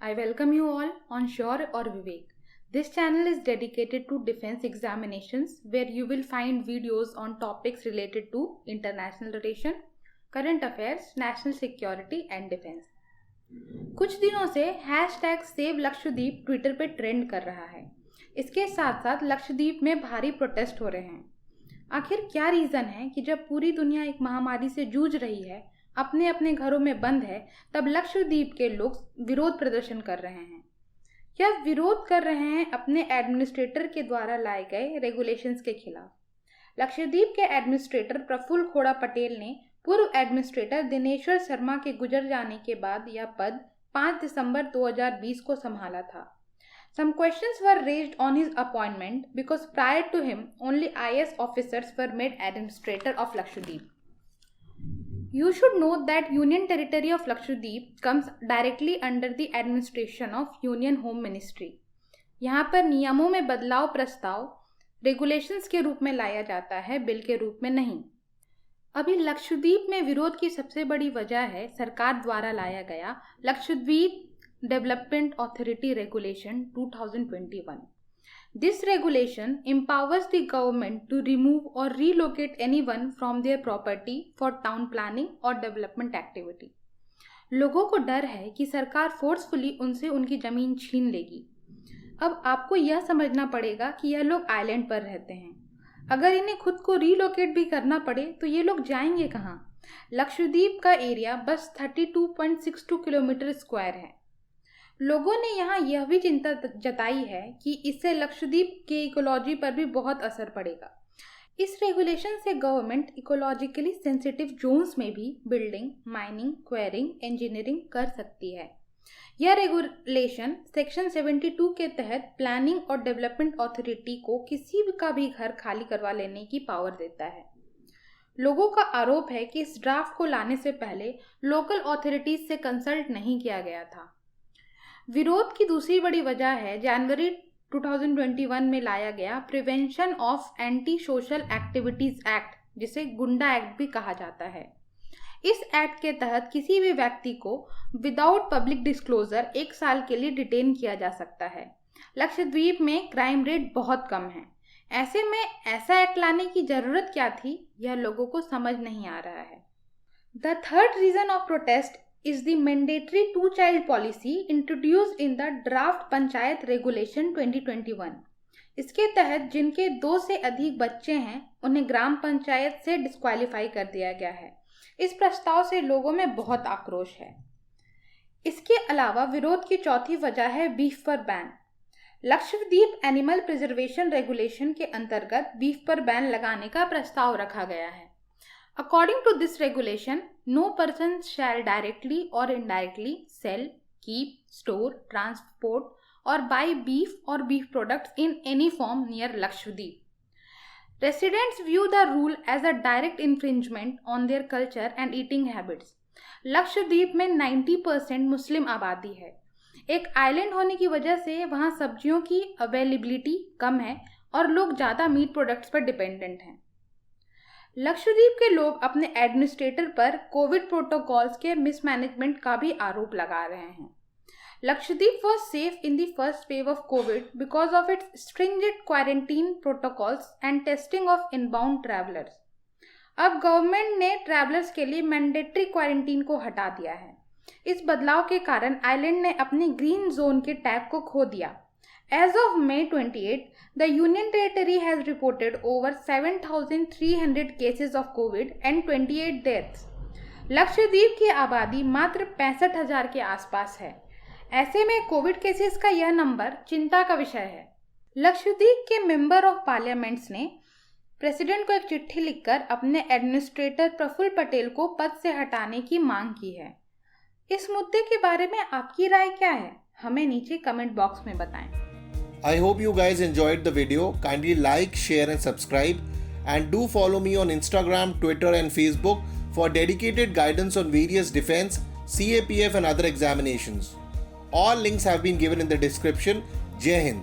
I welcome you all on Sure or Vivek. This channel is dedicated to defense examinations where you will find videos on topics related to international relation, current affairs, national security and defense. कुछ दिनों से #SaveLakshadweep Twitter पे trend कर रहा है। इसके साथ साथ लक्षद्वीप में भारी प्रोटेस्ट हो रहे हैं। आखिर क्या रीज़न है कि जब पूरी दुनिया एक महामारी से जूझ रही है, अपने अपने घरों में बंद है, तब लक्षद्वीप के लोग विरोध प्रदर्शन कर रहे हैं। यह विरोध कर रहे हैं अपने एडमिनिस्ट्रेटर के द्वारा लाए गए रेगुलेशंस के खिलाफ। लक्षद्वीप के एडमिनिस्ट्रेटर प्रफुल्ल खोड़ा पटेल ने पूर्व एडमिनिस्ट्रेटर दिनेश्वर शर्मा के गुजर जाने के बाद यह पद 5 दिसंबर 2020 को संभाला था। Some questions were raised on his appointment because prior to him, only IAS officers were made administrator of Lakshadweep. You should note that Union Territory of Lakshadweep comes directly under the administration of Union Home Ministry. यहाँ पर नियमों में बदलाव प्रस्ताव regulations के रूप में लाया जाता है, बिल के रूप में नहीं। अभी लक्षद्वीप में विरोध की सबसे बड़ी वजह है सरकार द्वारा लाया गया Lakshadweep Development Authority Regulation 2021. This regulation empowers the government to remove or relocate anyone from their property for town planning or development activity. लोगों को डर है कि सरकार फोर्सफुली उनसे उनकी ज़मीन छीन लेगी। अब आपको यह समझना पड़ेगा कि यह लोग आइलैंड पर रहते हैं। अगर इन्हें खुद को रीलोकेट भी करना पड़े तो ये लोग जाएंगे कहाँ? लक्षद्वीप का एरिया बस 32.62 किलोमीटर स्क्वायर है। लोगों ने यहाँ यह भी चिंता जताई है कि इससे लक्षद्वीप के इकोलॉजी पर भी बहुत असर पड़ेगा। इस रेगुलेशन से गवर्नमेंट इकोलॉजिकली सेंसिटिव जोन्स में भी बिल्डिंग, माइनिंग, क्वेरिंग, इंजीनियरिंग कर सकती है। यह रेगुलेशन सेक्शन 72 के तहत प्लानिंग और डेवलपमेंट अथॉरिटी को किसी का भी घर खाली करवा लेने की पावर देता है। लोगों का आरोप है कि इस ड्राफ्ट को लाने से पहले लोकल अथॉरिटीज से कंसल्ट नहीं किया गया था। विरोध की दूसरी बड़ी वजह है जनवरी 2021 में लाया गया prevention of anti social activities act, जिसे गुंडा एक्ट भी कहा जाता है। इस एक्ट के तहत किसी भी व्यक्ति को विदाउट पब्लिक डिस्क्लोजर 1 साल के लिए डिटेन किया जा सकता है। लक्षद्वीप में क्राइम रेट बहुत कम है। ऐसे में ऐसा एक्ट लाने की जरूरत क्या थी, यह लोगों को समझ नहीं आ रहा है। The third reason of protest is the mandatory 2-child policy introduced in the draft panchayat regulation 2021। इसके तहत जिनके 2 से अधिक बच्चे हैं उन्हें ग्राम पंचायत से डिस्क्वालीफाई कर दिया गया है। इस प्रस्ताव से लोगों में बहुत आक्रोश है। इसके अलावा विरोध की चौथी वजह है बीफ पर ban. Lakshadweep animal preservation regulation के अंतर्गत बीफ पर बैन लगाने का प्रस्ताव रखा गया है। According to this regulation, no person shall directly or indirectly sell, keep, store, transport or buy beef or beef products in any form near Lakshadweep. Residents view the rule as a direct infringement on their culture and eating habits. Lakshadweep में 90% मुस्लिम आबादी है। एक island होने की वजह से वहाँ सब्जियों की अवेलेबिलिटी कम है और लोग ज़्यादा मीट प्रोडक्ट्स पर डिपेंडेंट हैं। लक्षद्वीप के लोग अपने एडमिनिस्ट्रेटर पर कोविड प्रोटोकॉल्स के मिसमैनेजमेंट का भी आरोप लगा रहे हैं। Lakshadweep was safe in the first wave of Covid because of its stringent quarantine protocols and testing of inbound travellers. अब गवर्नमेंट ने ट्रैवलर्स के लिए मैंडेटरी क्वारंटीन को हटा दिया है। इस बदलाव के कारण आइलैंड ने अपने ग्रीन जोन के टैग को खो दिया। As of May 28, the Union Territory has reported over 7,300 cases of COVID and 28 deaths. Lakshadweep की आबादी मात्र 65,000 के आसपास है। ऐसे में कोविड केसेस का यह नंबर चिंता का विषय है। लक्षद्वीप के मेंबर ऑफ पार्लियामेंट्स ने प्रेसिडेंट को एक चिट्ठी लिखकर अपने एडमिनिस्ट्रेटर प्रफुल्ल पटेल को पद से हटाने की मांग की है। इस मुद्दे के बारे में आपकी राय क्या है? हमें नीचे कमेंट बॉक्स में बताएं। I hope you guys enjoyed the video. Kindly like, share and subscribe, and do follow me on Instagram, Twitter and Facebook for dedicated guidance on various defense, CAPF and other examinations. All links have been given in the description. Jai Hind.